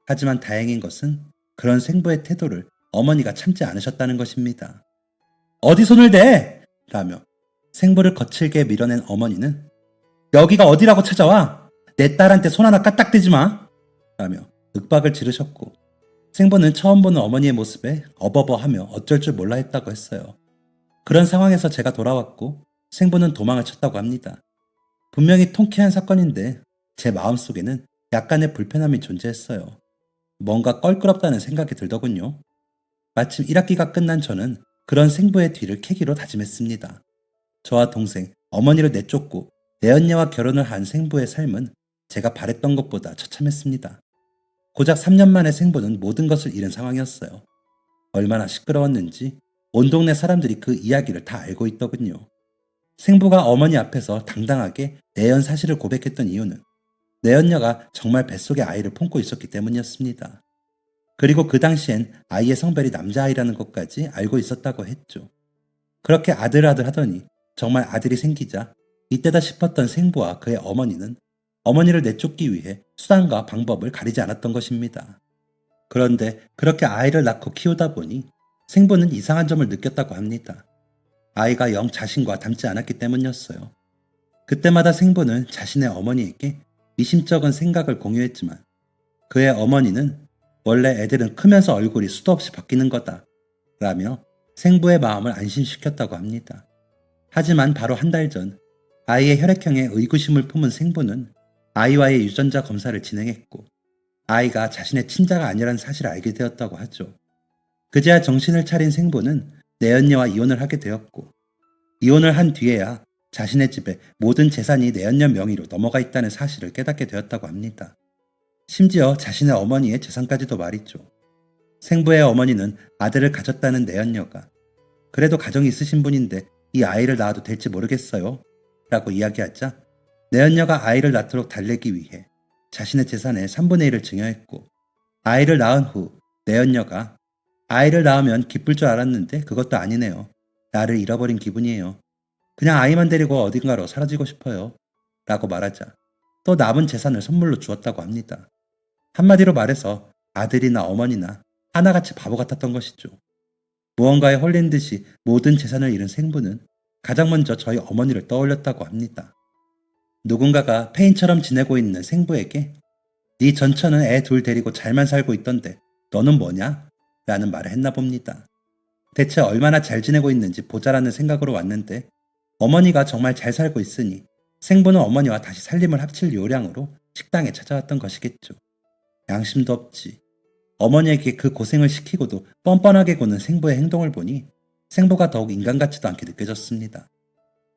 하지만 다행인 것은 그런 생부의 태도를 어머니가 참지 않으셨다는 것입니다. 어디 손을 대! 라며 생부를 거칠게 밀어낸 어머니는 여기가 어디라고 찾아와! 내 딸한테 손 하나 까딱대지 마! 라며 윽박을 지르셨고, 생부는 처음 보는 어머니의 모습에 어버버하며 어쩔 줄 몰라 했다고 했어요. 그런 상황에서 제가 돌아왔고 생부는 도망을 쳤다고 합니다. 분명히 통쾌한 사건인데 제 마음속에는 약간의 불편함이 존재했어요. 뭔가 껄끄럽다는 생각이 들더군요. 마침 1학기가 끝난 저는 그런 생부의 뒤를 캐기로 다짐했습니다. 저와 동생, 어머니를 내쫓고 내언니와 결혼을 한 생부의 삶은 제가 바랬던 것보다 처참했습니다. 고작 3년 만에 생부는 모든 것을 잃은 상황이었어요. 얼마나 시끄러웠는지 온 동네 사람들이 그 이야기를 다 알고 있더군요. 생부가 어머니 앞에서 당당하게 내연 사실을 고백했던 이유는 내연녀가 정말 뱃속에 아이를 품고 있었기 때문이었습니다. 그리고 그 당시엔 아이의 성별이 남자아이라는 것까지 알고 있었다고 했죠. 그렇게 아들 하더니 정말 아들이 생기자 이때다 싶었던 생부와 그의 어머니는 어머니를 내쫓기 위해 수단과 방법을 가리지 않았던 것입니다. 그런데 그렇게 아이를 낳고 키우다 보니 생부는 이상한 점을 느꼈다고 합니다. 아이가 영 자신과 닮지 않았기 때문이었어요. 그때마다 생부는 자신의 어머니에게 미심쩍은 생각을 공유했지만 그의 어머니는 원래 애들은 크면서 얼굴이 수도 없이 바뀌는 거다 라며 생부의 마음을 안심시켰다고 합니다. 하지만 바로 한 달 전 아이의 혈액형에 의구심을 품은 생부는 아이와의 유전자 검사를 진행했고 아이가 자신의 친자가 아니라는 사실을 알게 되었다고 하죠. 그제야 정신을 차린 생부는 내연녀와 이혼을 하게 되었고 이혼을 한 뒤에야 자신의 집에 모든 재산이 내연녀 명의로 넘어가 있다는 사실을 깨닫게 되었다고 합니다. 심지어 자신의 어머니의 재산까지도 말이죠. 생부의 어머니는 아들을 가졌다는 내연녀가 그래도 가정이 있으신 분인데 이 아이를 낳아도 될지 모르겠어요 라고 이야기하자 내연녀가 아이를 낳도록 달래기 위해 자신의 재산의 3분의 1을 증여했고 아이를 낳은 후 내연녀가 아이를 낳으면 기쁠 줄 알았는데 그것도 아니네요. 나를 잃어버린 기분이에요. 그냥 아이만 데리고 어딘가로 사라지고 싶어요 라고 말하자 또 남은 재산을 선물로 주었다고 합니다. 한마디로 말해서 아들이나 어머니나 하나같이 바보 같았던 것이죠. 무언가에 홀린 듯이 모든 재산을 잃은 생부는 가장 먼저 저희 어머니를 떠올렸다고 합니다. 누군가가 페인처럼 지내고 있는 생부에게 네 전처는 애 둘 데리고 잘만 살고 있던데 너는 뭐냐? 라는 말을 했나 봅니다. 대체 얼마나 잘 지내고 있는지 보자라는 생각으로 왔는데 어머니가 정말 잘 살고 있으니 생부는 어머니와 다시 살림을 합칠 요량으로 식당에 찾아왔던 것이겠죠. 양심도 없지. 어머니에게 그 고생을 시키고도 뻔뻔하게 구는 생부의 행동을 보니 생부가 더욱 인간 같지도 않게 느껴졌습니다.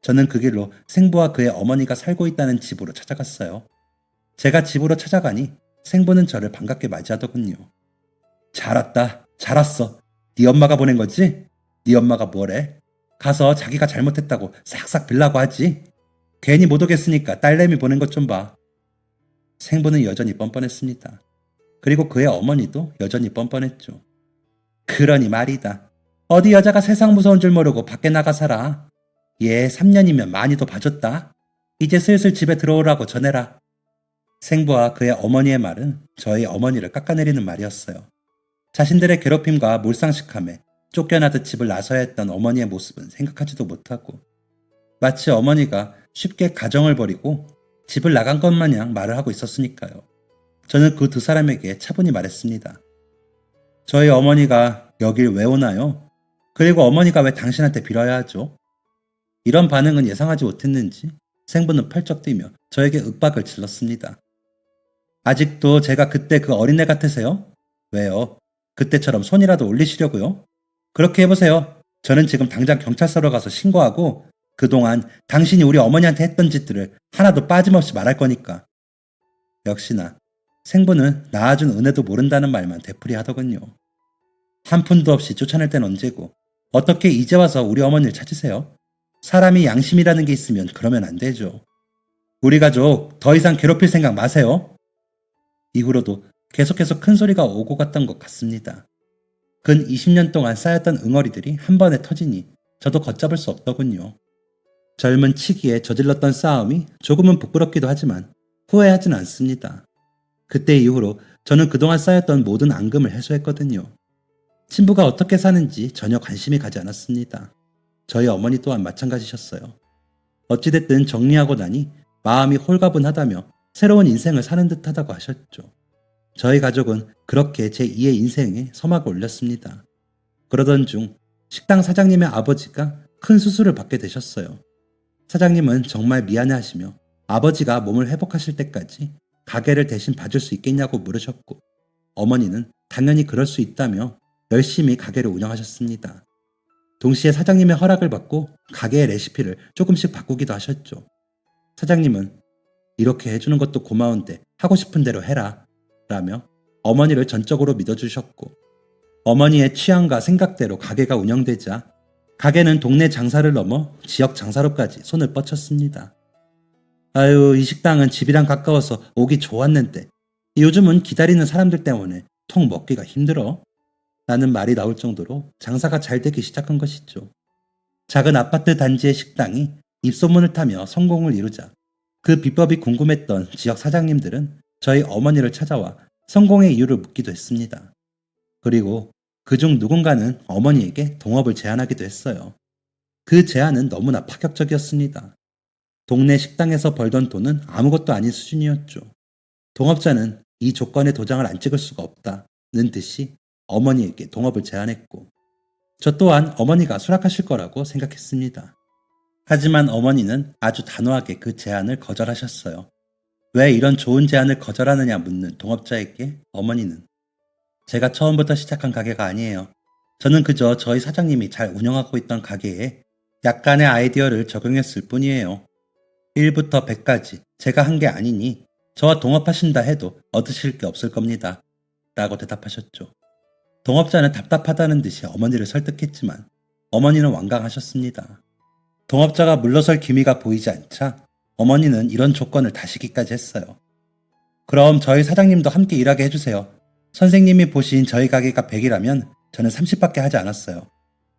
저는 그 길로 생부와 그의 어머니가 살고 있다는 집으로 찾아갔어요. 제가 집으로 찾아가니 생부는 저를 반갑게 맞이하더군요. 잘 왔다. 잘 왔어. 네 엄마가 보낸 거지? 네 엄마가 뭐래? 가서 자기가 잘못했다고 싹싹 빌라고 하지. 괜히 못 오겠으니까 딸내미 보낸 것 좀 봐. 생부는 여전히 뻔뻔했습니다. 그리고 그의 어머니도 여전히 뻔뻔했죠. 그러니 말이다. 어디 여자가 세상 무서운 줄 모르고 밖에 나가 살아. 얘 3년이면 많이도 봐줬다. 이제 슬슬 집에 들어오라고 전해라. 생부와 그의 어머니의 말은 저희 어머니를 깎아내리는 말이었어요. 자신들의 괴롭힘과 몰상식함에 쫓겨나듯 집을 나서야 했던 어머니의 모습은 생각하지도 못하고 마치 어머니가 쉽게 가정을 버리고 집을 나간 것 마냥 말을 하고 있었으니까요. 저는 그 두 사람에게 차분히 말했습니다. 저희 어머니가 여길 왜 오나요? 그리고 어머니가 왜 당신한테 빌어야 하죠? 이런 반응은 예상하지 못했는지 생부는 펄쩍 뛰며 저에게 윽박을 질렀습니다. 아직도 제가 그때 그 어린애 같으세요? 왜요? 그때처럼 손이라도 올리시려고요? 그렇게 해보세요. 저는 지금 당장 경찰서로 가서 신고하고 그동안 당신이 우리 어머니한테 했던 짓들을 하나도 빠짐없이 말할 거니까. 역시나 생부는 낳아준 은혜도 모른다는 말만 되풀이하더군요. 한 푼도 없이 쫓아낼 땐 언제고 어떻게 이제 와서 우리 어머니를 찾으세요? 사람이 양심이라는 게 있으면 그러면 안 되죠. 우리 가족 더 이상 괴롭힐 생각 마세요. 이후로도 계속해서 큰 소리가 오고 갔던 것 같습니다. 근 20년 동안 쌓였던 응어리들이 한 번에 터지니 저도 걷잡을 수 없더군요. 젊은 치기에 저질렀던 싸움이 조금은 부끄럽기도 하지만 후회하진 않습니다. 그때 이후로 저는 그동안 쌓였던 모든 앙금을 해소했거든요. 친부가 어떻게 사는지 전혀 관심이 가지 않았습니다. 저희 어머니 또한 마찬가지셨어요. 어찌됐든 정리하고 나니 마음이 홀가분하다며 새로운 인생을 사는 듯하다고 하셨죠. 저희 가족은 그렇게 제2의 인생에 서막을 올렸습니다. 그러던 중 식당 사장님의 아버지가 큰 수술을 받게 되셨어요. 사장님은 정말 미안해하시며 아버지가 몸을 회복하실 때까지 가게를 대신 봐줄 수 있겠냐고 물으셨고 어머니는 당연히 그럴 수 있다며 열심히 가게를 운영하셨습니다. 동시에 사장님의 허락을 받고 가게의 레시피를 조금씩 바꾸기도 하셨죠. 사장님은 이렇게 해주는 것도 고마운데 하고 싶은 대로 해라 라며 어머니를 전적으로 믿어주셨고 어머니의 취향과 생각대로 가게가 운영되자 가게는 동네 장사를 넘어 지역 장사로까지 손을 뻗쳤습니다. 아유, 이 식당은 집이랑 가까워서 오기 좋았는데 요즘은 기다리는 사람들 때문에 통 먹기가 힘들어. 라는 말이 나올 정도로 장사가 잘 되기 시작한 것이죠. 작은 아파트 단지의 식당이 입소문을 타며 성공을 이루자 그 비법이 궁금했던 지역 사장님들은 저희 어머니를 찾아와 성공의 이유를 묻기도 했습니다. 그리고 그중 누군가는 어머니에게 동업을 제안하기도 했어요. 그 제안은 너무나 파격적이었습니다. 동네 식당에서 벌던 돈은 아무것도 아닌 수준이었죠. 동업자는 이 조건에 도장을 안 찍을 수가 없다는 듯이 어머니에게 동업을 제안했고, 저 또한 어머니가 수락하실 거라고 생각했습니다. 하지만 어머니는 아주 단호하게 그 제안을 거절하셨어요. 왜 이런 좋은 제안을 거절하느냐 묻는 동업자에게 어머니는 제가 처음부터 시작한 가게가 아니에요. 저는 그저 저희 사장님이 잘 운영하고 있던 가게에 약간의 아이디어를 적용했을 뿐이에요. 1부터 100까지 제가 한 게 아니니 저와 동업하신다 해도 얻으실 게 없을 겁니다. 라고 대답하셨죠. 동업자는 답답하다는 듯이 어머니를 설득했지만 어머니는 완강하셨습니다. 동업자가 물러설 기미가 보이지 않자 어머니는 이런 조건을 다시기까지 했어요. 그럼 저희 사장님도 함께 일하게 해주세요. 선생님이 보신 저희 가게가 100이라면 저는 30밖에 하지 않았어요.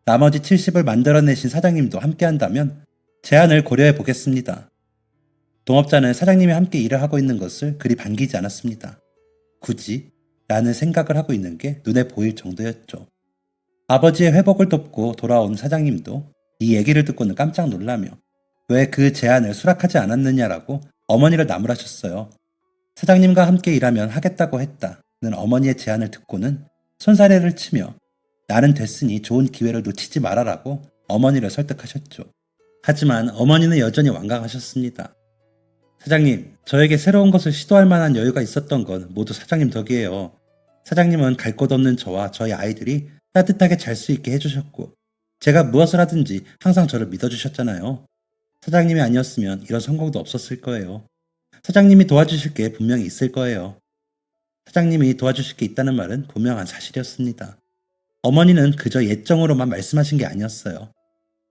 나머지 70을 만들어내신 사장님도 함께 한다면 제안을 고려해 보겠습니다. 동업자는 사장님이 함께 일을 하고 있는 것을 그리 반기지 않았습니다. 굳이? 라는 생각을 하고 있는 게 눈에 보일 정도였죠. 아버지의 회복을 돕고 돌아온 사장님도 이 얘기를 듣고는 깜짝 놀라며 왜 그 제안을 수락하지 않았느냐라고 어머니를 나무라셨어요. 사장님과 함께 일하면 하겠다고 했다는 어머니의 제안을 듣고는 손사래를 치며 나는 됐으니 좋은 기회를 놓치지 말아라고 어머니를 설득하셨죠. 하지만 어머니는 여전히 완강하셨습니다. 사장님, 저에게 새로운 것을 시도할 만한 여유가 있었던 건 모두 사장님 덕이에요. 사장님은 갈 곳 없는 저와 저희 아이들이 따뜻하게 잘 수 있게 해주셨고 제가 무엇을 하든지 항상 저를 믿어주셨잖아요. 사장님이 아니었으면 이런 성공도 없었을 거예요. 사장님이 도와주실 게 분명히 있을 거예요. 사장님이 도와주실 게 있다는 말은 분명한 사실이었습니다. 어머니는 그저 예정으로만 말씀하신 게 아니었어요.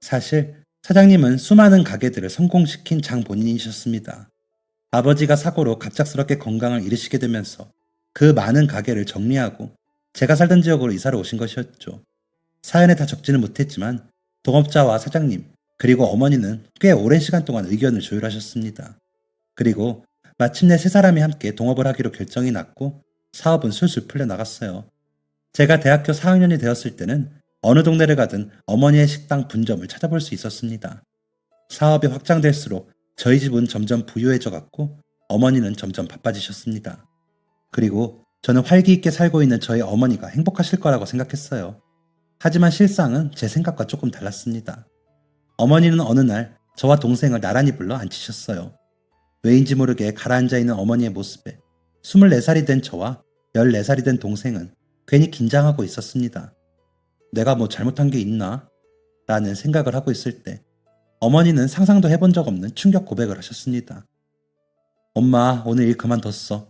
사실 사장님은 수많은 가게들을 성공시킨 장본인이셨습니다. 아버지가 사고로 갑작스럽게 건강을 잃으시게 되면서 그 많은 가게를 정리하고 제가 살던 지역으로 이사를 오신 것이었죠. 사연에 다 적지는 못했지만 동업자와 사장님 그리고 어머니는 꽤 오랜 시간 동안 의견을 조율하셨습니다. 그리고 마침내 세 사람이 함께 동업을 하기로 결정이 났고 사업은 술술 풀려나갔어요. 제가 대학교 4학년이 되었을 때는 어느 동네를 가든 어머니의 식당 분점을 찾아볼 수 있었습니다. 사업이 확장될수록 저희 집은 점점 부유해져 갔고 어머니는 점점 바빠지셨습니다. 그리고 저는 활기 있게 살고 있는 저희 어머니가 행복하실 거라고 생각했어요. 하지만 실상은 제 생각과 조금 달랐습니다. 어머니는 어느 날 저와 동생을 나란히 불러 앉히셨어요. 왜인지 모르게 가라앉아 있는 어머니의 모습에 24살이 된 저와 14살이 된 동생은 괜히 긴장하고 있었습니다. 내가 뭐 잘못한 게 있나? 라는 생각을 하고 있을 때 어머니는 상상도 해본 적 없는 충격 고백을 하셨습니다. 엄마, 오늘 일 그만뒀어.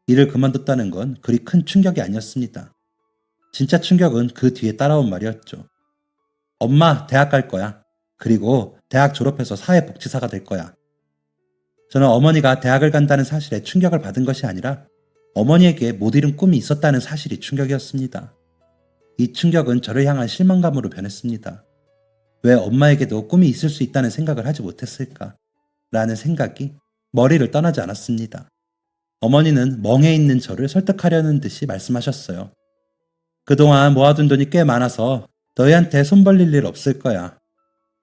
일을 그만뒀다는 건 그리 큰 충격이 아니었습니다. 진짜 충격은 그 뒤에 따라온 말이었죠. 엄마, 대학 갈 거야. 그리고 대학 졸업해서 사회복지사가 될 거야. 저는 어머니가 대학을 간다는 사실에 충격을 받은 것이 아니라 어머니에게 못 이룬 꿈이 있었다는 사실이 충격이었습니다. 이 충격은 저를 향한 실망감으로 변했습니다. 왜 엄마에게도 꿈이 있을 수 있다는 생각을 하지 못했을까? 라는 생각이 머리를 떠나지 않았습니다. 어머니는 멍해 있는 저를 설득하려는 듯이 말씀하셨어요. 그동안 모아둔 돈이 꽤 많아서 너희한테 손 벌릴 일 없을 거야.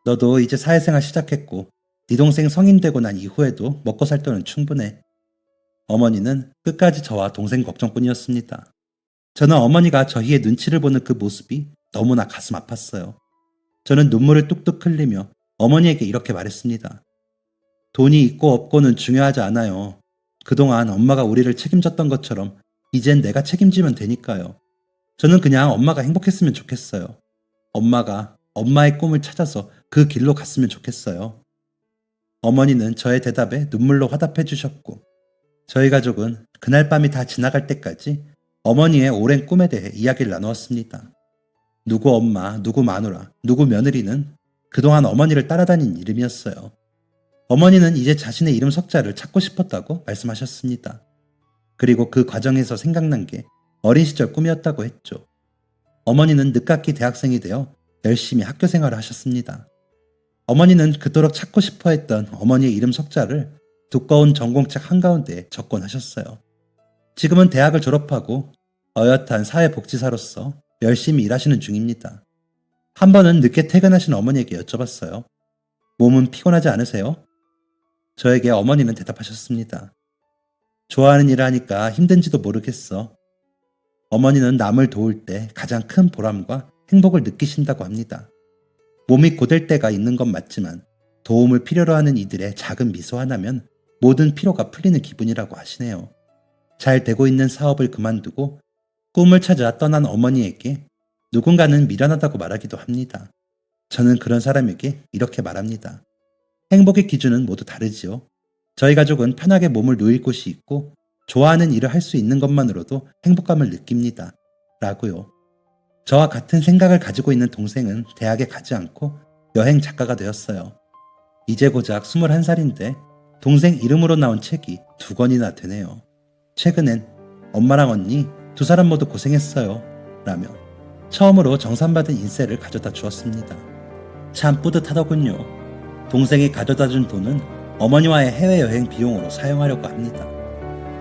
너도 이제 사회생활 시작했고 네 동생 성인 되고 난 이후에도 먹고 살 돈은 충분해. 어머니는 끝까지 저와 동생 걱정뿐이었습니다. 저는 어머니가 저희의 눈치를 보는 그 모습이 너무나 가슴 아팠어요. 저는 눈물을 뚝뚝 흘리며 어머니에게 이렇게 말했습니다. 돈이 있고 없고는 중요하지 않아요. 그동안 엄마가 우리를 책임졌던 것처럼 이젠 내가 책임지면 되니까요. 저는 그냥 엄마가 행복했으면 좋겠어요. 엄마가 엄마의 꿈을 찾아서 그 길로 갔으면 좋겠어요. 어머니는 저의 대답에 눈물로 화답해 주셨고 저희 가족은 그날 밤이 다 지나갈 때까지 어머니의 오랜 꿈에 대해 이야기를 나누었습니다. 누구 엄마, 누구 마누라, 누구 며느리는 그동안 어머니를 따라다닌 이름이었어요. 어머니는 이제 자신의 이름 석자를 찾고 싶었다고 말씀하셨습니다. 그리고 그 과정에서 생각난 게 어린 시절 꿈이었다고 했죠. 어머니는 늦깎이 대학생이 되어 열심히 학교 생활을 하셨습니다. 어머니는 그토록 찾고 싶어 했던 어머니의 이름 석자를 두꺼운 전공책 한가운데에 적곤하셨어요. 지금은 대학을 졸업하고 어엿한 사회복지사로서 열심히 일하시는 중입니다. 한 번은 늦게 퇴근하신 어머니에게 여쭤봤어요. 몸은 피곤하지 않으세요? 저에게 어머니는 대답하셨습니다. 좋아하는 일을 하니까 힘든지도 모르겠어. 어머니는 남을 도울 때 가장 큰 보람과 행복을 느끼신다고 합니다. 몸이 고될 때가 있는 건 맞지만 도움을 필요로 하는 이들의 작은 미소 하나면 모든 피로가 풀리는 기분이라고 하시네요. 잘 되고 있는 사업을 그만두고 꿈을 찾아 떠난 어머니에게 누군가는 미련하다고 말하기도 합니다. 저는 그런 사람에게 이렇게 말합니다. 행복의 기준은 모두 다르지요. 저희 가족은 편하게 몸을 누일 곳이 있고 좋아하는 일을 할 수 있는 것만으로도 행복감을 느낍니다. 라고요. 저와 같은 생각을 가지고 있는 동생은 대학에 가지 않고 여행 작가가 되었어요. 이제 고작 21살인데 동생 이름으로 나온 책이 2권이나 되네요. 최근엔 엄마랑 언니 2사람 모두 고생했어요. 라며 처음으로 정산받은 인쇄를 가져다 주었습니다. 참 뿌듯하더군요. 동생이 가져다 준 돈은 어머니와의 해외여행 비용으로 사용하려고 합니다.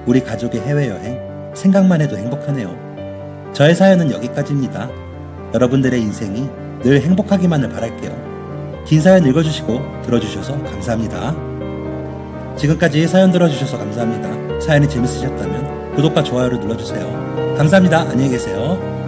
우리 가족의 해외여행 생각만 해도 행복하네요. 저의 사연은 여기까지입니다. 여러분들의 인생이 늘 행복하기만을 바랄게요. 긴 사연 읽어주시고 들어주셔서 감사합니다. 지금까지 사연 들어주셔서 감사합니다. 사연이 재밌으셨다면 구독과 좋아요를 눌러주세요. 감사합니다. 안녕히 계세요.